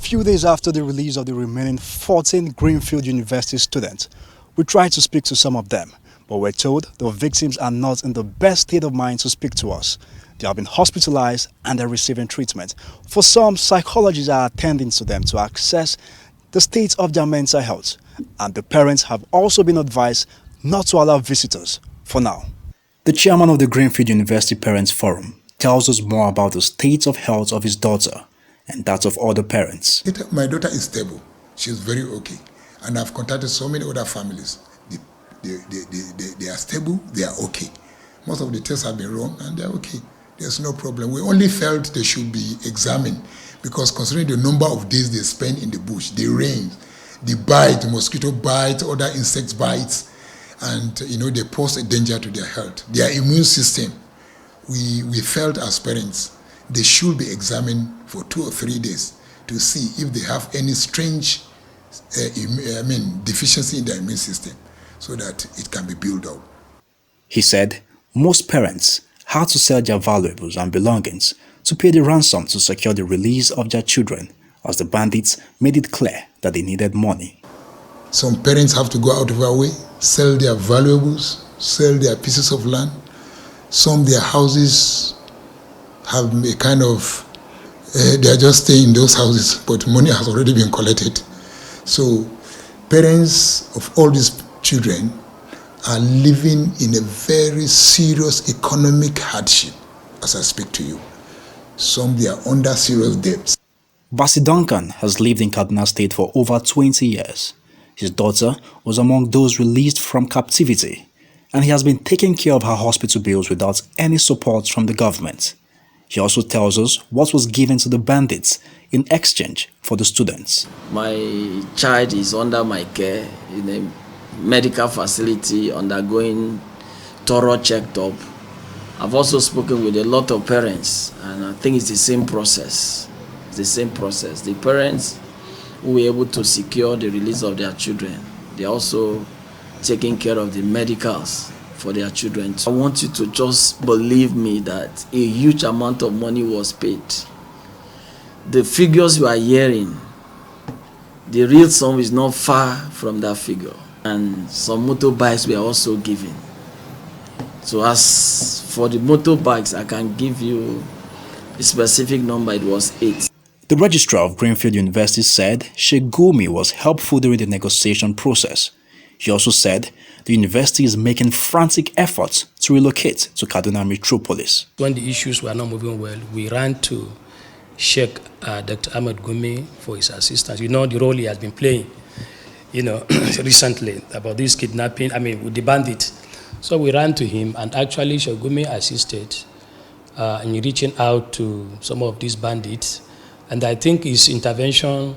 Few days after the release of the remaining 14 Greenfield University students, we tried to speak to some of them, but we're told the victims are not in the best state of mind to speak to us. They have been hospitalized and they're receiving treatment. For some, psychologists are attending to them to assess the state of their mental health, and the parents have also been advised not to allow visitors for now. The chairman of the Greenfield University Parents Forum tells us more about the state of health of his daughter and that of other parents. My daughter is stable. She's very okay. And I've contacted so many other families. They are stable, they are okay. Most of the tests have been wrong and they're okay. There's no problem. We only felt they should be examined because considering the number of days they spend in the bush, the rain, the bite, the mosquito bite, other insect bites, and they pose a danger to their health. Their immune system, we felt as parents, they should be examined for 2 or 3 days to see if they have any strange deficiency in their immune system so that it can be built up. He said most parents had to sell their valuables and belongings to pay the ransom to secure the release of their children, as the bandits made it clear that they needed money. Some parents have to go out of their way, sell their valuables, sell their pieces of land. Some their houses have a kind of, they are just staying in those houses, but money has already been collected. So parents of all these children are living in a very serious economic hardship as I speak to you. Some they are under serious debts. Basi Duncan has lived in Kaduna State for over 20 years. His daughter was among those released from captivity, and he has been taking care of her hospital bills without any support from the government. He also tells us what was given to the bandits in exchange for the students. My child is under my care in a medical facility undergoing thorough check-up. I've also spoken with a lot of parents, and I think it's the same process. It's the same process. The parents who were able to secure the release of their children, they're also taking care of the medicals for their children. I want you to just believe me that a huge amount of money was paid. The figures you are hearing, the real sum is not far from that figure. And some motorbikes were also given. So as for the motorbikes, I can give you a specific number. It was 8. The registrar of Greenfield University said Sheikh Gumi was helpful during the negotiation process. He also said the university is making frantic efforts to relocate to Kaduna Metropolis. When the issues were not moving well, we ran to Sheikh Dr. Ahmed Gumi for his assistance. You know the role he has been playing, recently about this kidnapping, with the bandit. So we ran to him, and actually Sheikh Gumi assisted in reaching out to some of these bandits. And I think his intervention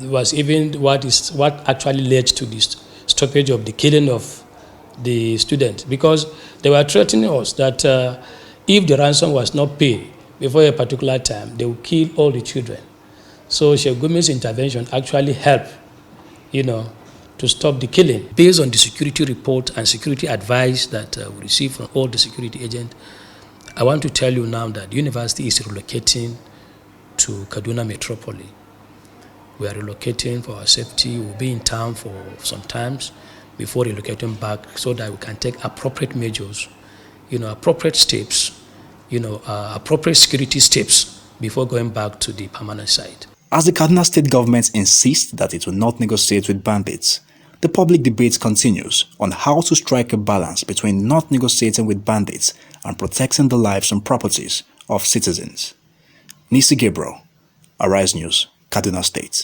was even what actually led to this stoppage of the killing of the student, because they were threatening us that if the ransom was not paid before a particular time, they would kill all the children. So Sheikh Gumi's intervention actually helped, to stop the killing. Based on the security report and security advice that we received from all the security agents, I want to tell you now that the university is relocating to Kaduna Metropolis. We are relocating for our safety. We'll be in town for some times before relocating back so that we can take appropriate measures, appropriate steps, appropriate security steps before going back to the permanent site. As the Kaduna State government insists that it will not negotiate with bandits, the public debate continues on how to strike a balance between not negotiating with bandits and protecting the lives and properties of citizens. Nissi Gabriel, Arise News, Kaduna State.